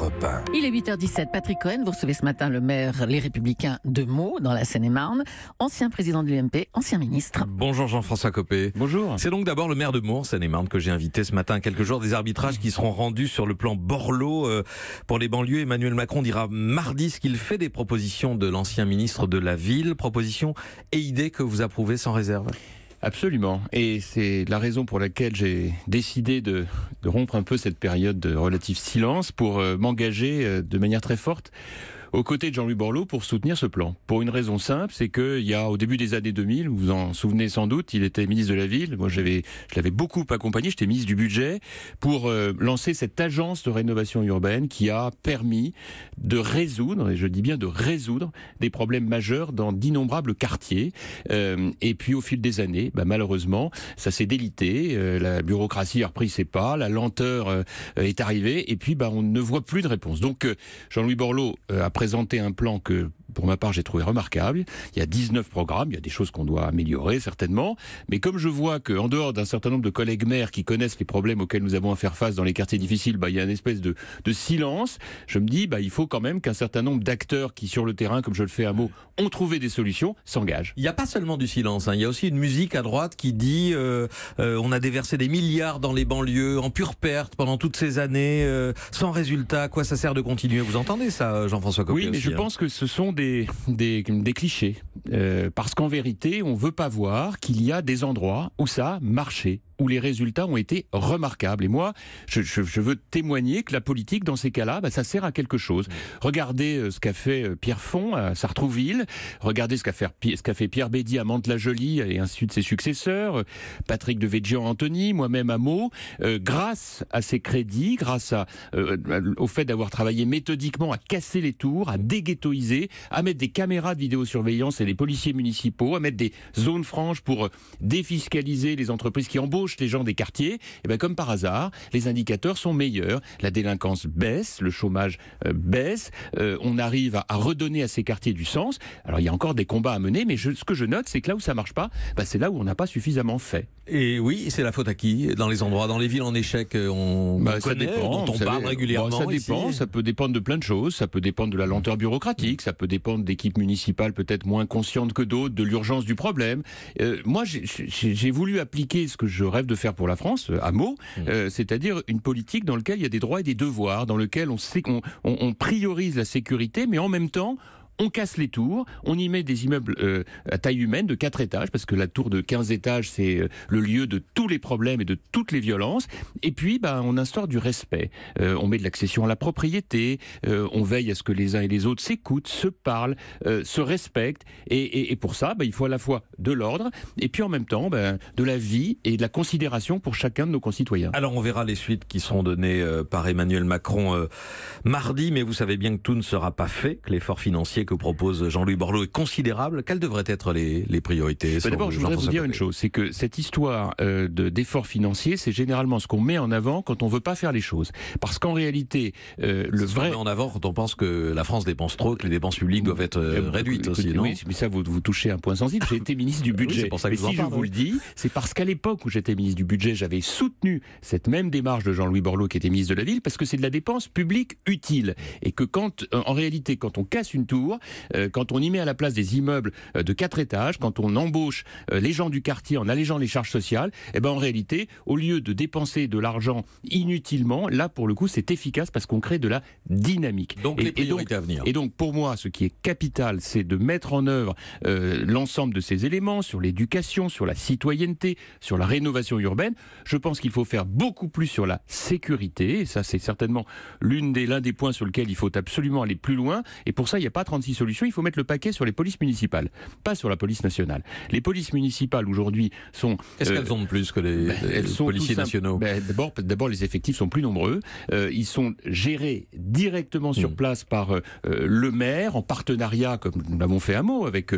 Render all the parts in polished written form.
Europe 1. Il est 8h17. Patrick Cohen, vous recevez ce matin le maire Les Républicains de Meaux, dans la Seine-et-Marne, ancien président de l'UMP, ancien ministre. Bonjour Jean-François Copé. Bonjour. C'est donc d'abord le maire de Meaux, en Seine-et-Marne, que j'ai invité ce matin à quelques jours des arbitrages qui seront rendus sur le plan Borloo pour les banlieues. Emmanuel Macron dira mardi ce qu'il fait des propositions de l'ancien ministre de la Ville, propositions et idées que vous approuvez sans réserve. Absolument. Et c'est la raison pour laquelle j'ai décidé de rompre un peu cette période de relatif silence pour m'engager de manière très forte aux côtés de Jean-Louis Borloo pour soutenir ce plan. Pour une raison simple, c'est qu'il y a au début des années 2000, vous vous en souvenez sans doute, il était ministre de la Ville. Moi, je l'avais beaucoup accompagné, j'étais ministre du Budget, pour lancer cette agence de rénovation urbaine qui a permis de résoudre, et je dis bien de résoudre, des problèmes majeurs dans d'innombrables quartiers. Et puis au fil des années, malheureusement, ça s'est délité, la bureaucratie a repris ses pas, la lenteur est arrivée, et puis on ne voit plus de réponse. Donc Jean-Louis Borloo a présenté un plan que, pour ma part, j'ai trouvé remarquable. Il y a 19 programmes, il y a des choses qu'on doit améliorer, certainement. Mais comme je vois qu'en dehors d'un certain nombre de collègues maires qui connaissent les problèmes auxquels nous avons à faire face dans les quartiers difficiles, il y a une espèce de silence. Je me dis, il faut quand même qu'un certain nombre d'acteurs qui, sur le terrain, comme je le fais à Meaux, ont trouvé des solutions, s'engagent. Il n'y a pas seulement du silence, il y a aussi une musique à droite qui dit on a déversé des milliards dans les banlieues, en pure perte pendant toutes ces années, sans résultat. À quoi ça sert de continuer? Vous entendez ça, Jean-François Copé? Oui, mais je pense que ce sont des clichés. Parce qu'en vérité, on ne veut pas voir qu'il y a des endroits où ça a marché, où les résultats ont été remarquables. Et moi, je veux témoigner que la politique, dans ces cas-là, ça sert à quelque chose. Regardez ce qu'a fait Pierre Font à Sartrouville, regardez ce qu'a fait Pierre Bédy à Mantes-la-Jolie et ainsi de ses successeurs, Patrick Devedjian-Antony, moi-même à Meaux. Grâce à ces crédits, grâce au fait d'avoir travaillé méthodiquement à casser les tours, à déghettoiser, à mettre des caméras de vidéosurveillance et des policiers municipaux, à mettre des zones franches pour défiscaliser les entreprises qui embauchent les gens des quartiers, et comme par hasard, les indicateurs sont meilleurs. La délinquance baisse, le chômage baisse, on arrive à redonner à ces quartiers du sens. Alors il y a encore des combats à mener, mais ce que je note, c'est que là où ça marche pas, c'est là où on n'a pas suffisamment fait. Et oui, c'est la faute à qui? Dans les endroits, dans les villes en échec, on connaît, dont on parle régulièrement. Ça dépend, ici. Ça peut dépendre de plein de choses, ça peut dépendre de la lenteur bureaucratique, ça peut dépendre d'équipes municipales peut-être moins conscientes que d'autres, de l'urgence du problème. Moi, j'ai voulu appliquer ce que je rêve de faire pour la France, à Meaux, c'est-à-dire une politique dans laquelle il y a des droits et des devoirs, dans lequel on sait qu'on priorise la sécurité, mais en même temps, on casse les tours, on y met des immeubles à taille humaine de 4 étages, parce que la tour de 15 étages, c'est le lieu de tous les problèmes et de toutes les violences. Et puis, on instaure du respect. On met de l'accession à la propriété, on veille à ce que les uns et les autres s'écoutent, se parlent, se respectent. Et pour ça, il faut à la fois de l'ordre, et puis en même temps, de la vie et de la considération pour chacun de nos concitoyens. Alors, on verra les suites qui seront données par Emmanuel Macron mardi, mais vous savez bien que tout ne sera pas fait, que l'effort financier que propose Jean-Louis Borloo est considérable. Quelles devraient être les priorités? D'abord, je voudrais vous dire une chose, c'est que cette histoire d'effort financier, c'est généralement ce qu'on met en avant quand on veut pas faire les choses. Parce qu'en réalité, le vrai... met en avant quand on pense que la France dépense trop, que les dépenses publiques doivent être réduites aussi, non? Oui, mais ça, vous touchez un point sensible. J'ai été ministre du Budget. Oui, c'est pour ça que mais si je vous le dis, c'est parce qu'à l'époque où j'étais ministre du Budget, j'avais soutenu cette même démarche de Jean-Louis Borloo qui était ministre de la Ville, parce que c'est de la dépense publique utile. Et que en réalité, quand on casse une tour, quand on y met à la place des immeubles de 4 étages, quand on embauche les gens du quartier en allégeant les charges sociales, en réalité, au lieu de dépenser de l'argent inutilement, là pour le coup c'est efficace parce qu'on crée de la dynamique. Donc les priorités à venir. Et donc pour moi, ce qui est capital, c'est de mettre en œuvre l'ensemble de ces éléments sur l'éducation, sur la citoyenneté, sur la rénovation urbaine. Je pense qu'il faut faire beaucoup plus sur la sécurité, et ça c'est certainement l'un des points sur lequel il faut absolument aller plus loin, et pour ça il n'y a pas 36 solutions, il faut mettre le paquet sur les polices municipales, pas sur la police nationale. Les polices municipales aujourd'hui sont... Qu'est-ce qu'elles ont de plus que les policiers nationaux? D'abord, les effectifs sont plus nombreux, ils sont gérés directement sur place par le maire, en partenariat, comme nous l'avons fait à Meaux, avec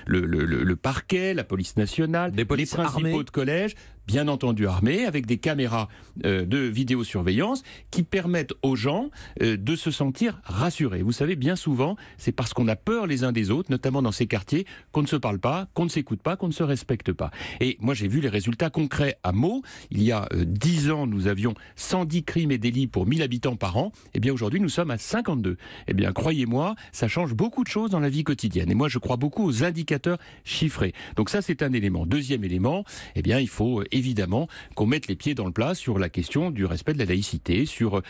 le parquet, la police nationale, les principaux de collège. bien entendu armés, avec des caméras de vidéosurveillance qui permettent aux gens de se sentir rassurés. Vous savez, bien souvent, c'est parce qu'on a peur les uns des autres, notamment dans ces quartiers, qu'on ne se parle pas, qu'on ne s'écoute pas, qu'on ne se respecte pas. Et moi, j'ai vu les résultats concrets à Meaux. Il y a 10 ans, nous avions 110 crimes et délits pour 1000 habitants par an. Eh bien, aujourd'hui, nous sommes à 52. Eh bien, croyez-moi, ça change beaucoup de choses dans la vie quotidienne. Et moi, je crois beaucoup aux indicateurs chiffrés. Donc ça, c'est un élément. Deuxième élément, eh bien, il faut évidemment qu'on mette les pieds dans le plat sur la question du respect de la laïcité, sur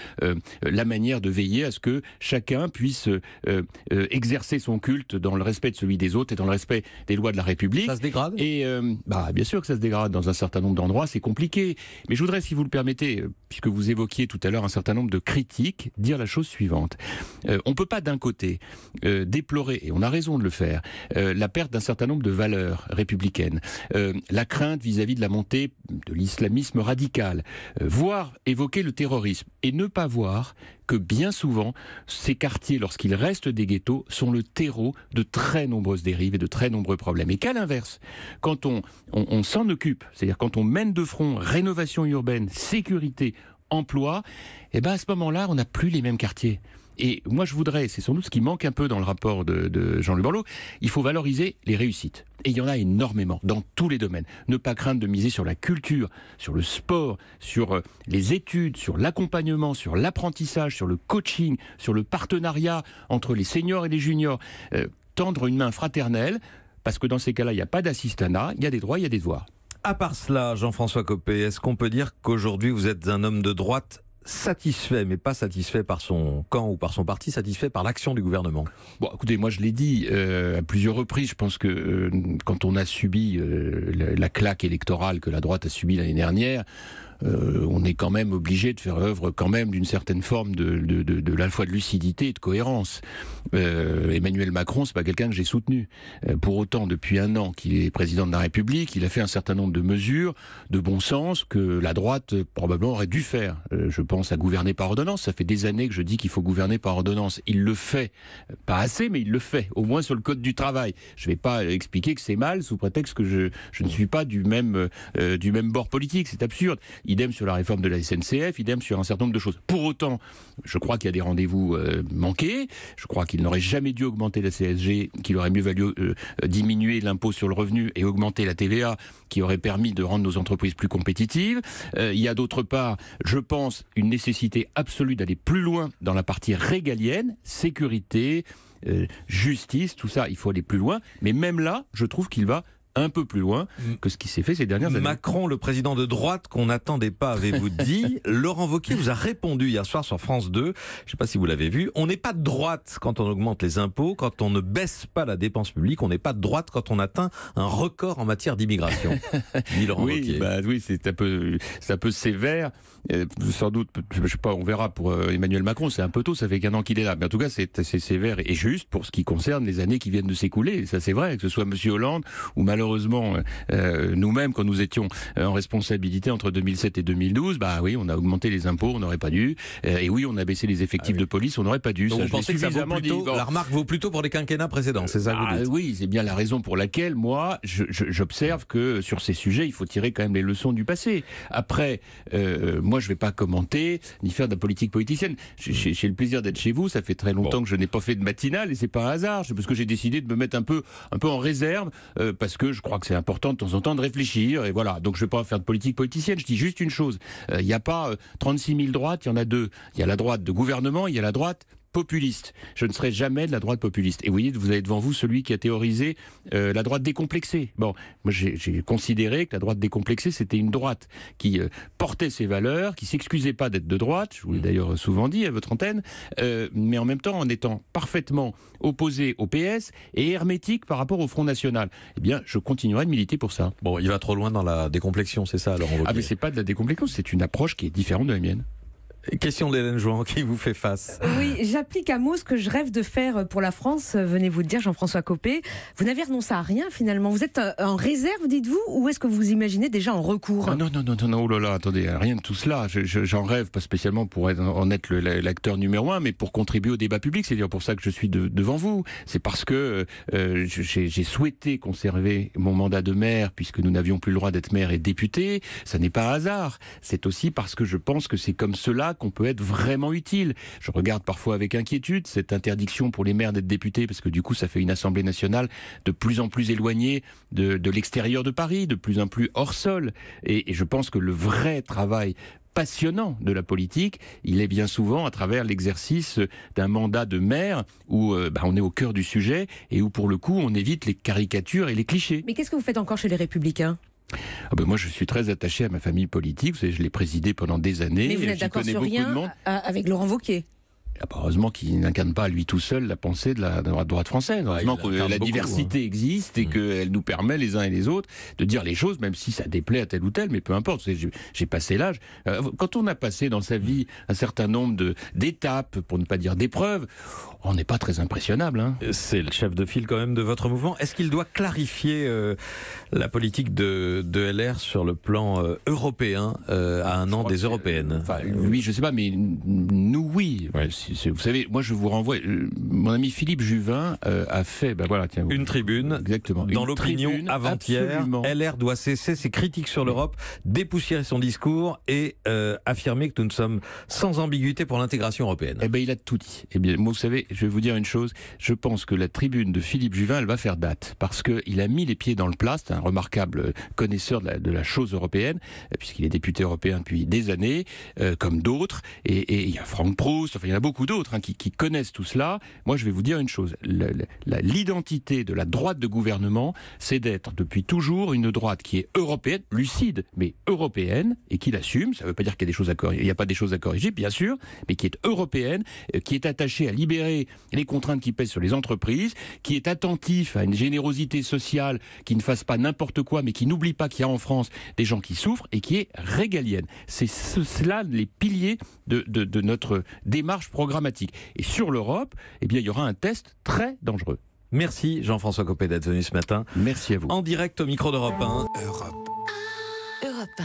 la manière de veiller à ce que chacun puisse exercer son culte dans le respect de celui des autres et dans le respect des lois de la République. Ça se dégrade ? Et bien sûr que ça se dégrade dans un certain nombre d'endroits, c'est compliqué. Mais je voudrais, si vous le permettez, puisque vous évoquiez tout à l'heure un certain nombre de critiques, dire la chose suivante. On ne peut pas d'un côté déplorer, et on a raison de le faire, la perte d'un certain nombre de valeurs républicaines, la crainte vis-à-vis de la montée de l'islamisme radical, voire évoquer le terrorisme, et ne pas voir que bien souvent, ces quartiers, lorsqu'ils restent des ghettos, sont le terreau de très nombreuses dérives et de très nombreux problèmes. Et qu'à l'inverse, quand on s'en occupe, c'est-à-dire quand on mène de front rénovation urbaine, sécurité, emploi, et ben à ce moment-là, on n'a plus les mêmes quartiers. Et moi, je voudrais, c'est sans doute ce qui manque un peu dans le rapport de Jean-Luc Borloo, il faut valoriser les réussites. Et il y en a énormément, dans tous les domaines. Ne pas craindre de miser sur la culture, sur le sport, sur les études, sur l'accompagnement, sur l'apprentissage, sur le coaching, sur le partenariat entre les seniors et les juniors. Tendre une main fraternelle, parce que dans ces cas-là, il n'y a pas d'assistanat, il y a des droits, il y a des devoirs. À part cela, Jean-François Copé, est-ce qu'on peut dire qu'aujourd'hui vous êtes un homme de droite satisfait, mais pas satisfait par son camp ou par son parti, satisfait par l'action du gouvernement? Bon, écoutez, moi je l'ai dit à plusieurs reprises, je pense que quand on a subi la claque électorale que la droite a subie l'année dernière, on est quand même obligé de faire œuvre quand même d'une certaine forme de la fois de lucidité et de cohérence. Emmanuel Macron, c'est pas quelqu'un que j'ai soutenu. Pour autant, depuis un an qu'il est président de la République, il a fait un certain nombre de mesures de bon sens que la droite probablement aurait dû faire. Je pense à gouverner par ordonnance. Ça fait des années que je dis qu'il faut gouverner par ordonnance. Il le fait. Pas assez, mais il le fait. Au moins sur le code du travail. Je vais pas expliquer que c'est mal sous prétexte que je ne suis pas du même bord politique. C'est absurde. Idem sur la réforme de la SNCF, idem sur un certain nombre de choses. Pour autant, je crois qu'il y a des rendez-vous manqués. Je crois qu'il n'aurait jamais dû augmenter la CSG, qu'il aurait mieux valu diminuer l'impôt sur le revenu et augmenter la TVA, qui aurait permis de rendre nos entreprises plus compétitives. Il y a d'autre part, je pense, une nécessité absolue d'aller plus loin dans la partie régalienne, sécurité, justice, tout ça, il faut aller plus loin. Mais même là, je trouve qu'il va un peu plus loin que ce qui s'est fait ces dernières années. Macron, le président de droite qu'on n'attendait pas, avez-vous dit. Laurent Wauquiez vous a répondu hier soir sur France 2, je ne sais pas si vous l'avez vu, on n'est pas de droite quand on augmente les impôts, quand on ne baisse pas la dépense publique, on n'est pas de droite quand on atteint un record en matière d'immigration. Dit Laurent Wauquiez. Oui, c'est un peu sévère. Sans doute, je sais pas, on verra pour Emmanuel Macron, c'est un peu tôt, ça fait qu'un an qu'il est là. Mais en tout cas, c'est sévère et juste pour ce qui concerne les années qui viennent de s'écouler. Ça, c'est vrai, que ce soit M. Hollande ou malheureusement nous-mêmes, quand nous étions en responsabilité entre 2007 et 2012, bah oui, on a augmenté les impôts, on n'aurait pas dû. Et oui, on a baissé les effectifs de police, on n'aurait pas dû. Donc ça, vous pensez que ça vaut plutôt, la remarque vaut plutôt pour les quinquennats précédents, c'est ça que vous dites? Oui, c'est bien la raison pour laquelle, moi, j'observe que sur ces sujets, il faut tirer quand même les leçons du passé. Après, moi, je ne vais pas commenter, ni faire de la politique politicienne. J'ai le plaisir d'être chez vous, ça fait très longtemps que je n'ai pas fait de matinale, et c'est pas un hasard, c'est parce que j'ai décidé de me mettre un peu en réserve, parce que je crois que c'est important de temps en temps de réfléchir, et voilà. Donc je ne vais pas faire de politique politicienne, je dis juste une chose, il n'y a pas 36 000 droites, il y en a deux. Il y a la droite de gouvernement, il y a la droite populiste. Je ne serai jamais de la droite populiste. Et vous voyez, vous avez devant vous celui qui a théorisé la droite décomplexée. Bon, moi j'ai considéré que la droite décomplexée, c'était une droite qui portait ses valeurs, qui s'excusait pas d'être de droite, je vous l'ai d'ailleurs souvent dit à votre antenne, mais en même temps en étant parfaitement opposé au PS et hermétique par rapport au Front National. Eh bien, je continuerai de militer pour ça. Bon, il va trop loin dans la décomplexion, c'est ça, Laurent Wauquiez? Ah, mais c'est pas de la décomplexion, c'est une approche qui est différente de la mienne. Question d'Hélène Jouan qui vous fait face. Oui, j'applique à mots ce que je rêve de faire pour la France. Venez vous le dire, Jean-François Copé. Vous n'avez renoncé à rien finalement. Vous êtes en réserve, dites-vous, ou est-ce que vous imaginez déjà en recours? Non, oh là là, attendez, rien de tout cela. J'en rêve, pas spécialement pour en être l'acteur numéro 1, mais pour contribuer au débat public. C'est-à-dire pour ça que je suis devant vous. C'est parce que j'ai souhaité conserver mon mandat de maire, puisque nous n'avions plus le droit d'être maire et député. Ça n'est pas un hasard. C'est aussi parce que je pense que c'est comme cela qu'on peut être vraiment utile. Je regarde parfois avec inquiétude cette interdiction pour les maires d'être députés, parce que du coup ça fait une Assemblée nationale de plus en plus éloignée de l'extérieur de Paris, de plus en plus hors sol. Et je pense que le vrai travail passionnant de la politique, il est bien souvent à travers l'exercice d'un mandat de maire où on est au cœur du sujet et où pour le coup on évite les caricatures et les clichés. Mais qu'est-ce que vous faites encore chez les Républicains? Moi, je suis très attaché à ma famille politique. Vous savez, je l'ai présidée pendant des années. Mais vous n'êtes d'accord sur rien avec Laurent Wauquiez? Heureusement qu'il n'incarne pas à lui tout seul la pensée de la droite française. Heureusement que la diversité existe et qu'elle nous permet les uns et les autres de dire les choses, même si ça déplaît à tel ou tel, mais peu importe. J'ai passé l'âge. Quand on a passé dans sa vie un certain nombre d'étapes, pour ne pas dire d'épreuves, on n'est pas très impressionnable. Hein. C'est le chef de file quand même de votre mouvement. Est-ce qu'il doit clarifier la politique de LR sur le plan européen à un an des européennes? Lui, je ne sais pas, mais nous, oui. Ouais. Vous savez, moi je vous renvoie, mon ami Philippe Juvin a fait une tribune. Exactement. Dans l'Opinion avant-hier. LR doit cesser ses critiques sur l'Europe, dépoussiérer son discours et affirmer que nous sommes sans ambiguïté pour l'intégration européenne. Il a tout dit. Moi, vous savez, je vais vous dire une chose, je pense que la tribune de Philippe Juvin, elle va faire date, parce qu'il a mis les pieds dans le plat. C'est un remarquable connaisseur de la chose européenne, puisqu'il est député européen depuis des années, comme d'autres, et il y a Franck Proust, il y en a beaucoup d'autres qui connaissent tout cela. Moi, je vais vous dire une chose. L'identité de la droite de gouvernement, c'est d'être depuis toujours une droite qui est européenne, lucide, mais européenne, et qui l'assume. Ça ne veut pas dire qu'il y a des choses à corriger. Il n'y a pas des choses à corriger, bien sûr, mais qui est européenne, qui est attachée à libérer les contraintes qui pèsent sur les entreprises, qui est attentif à une générosité sociale, qui ne fasse pas n'importe quoi, mais qui n'oublie pas qu'il y a en France des gens qui souffrent, et qui est régalienne. C'est cela les piliers de notre démarche programmatique. Et sur l'Europe, il y aura un test très dangereux. Merci Jean-François Copé d'être venu ce matin. Merci à vous. En direct au micro d'Europe 1. Europe 1.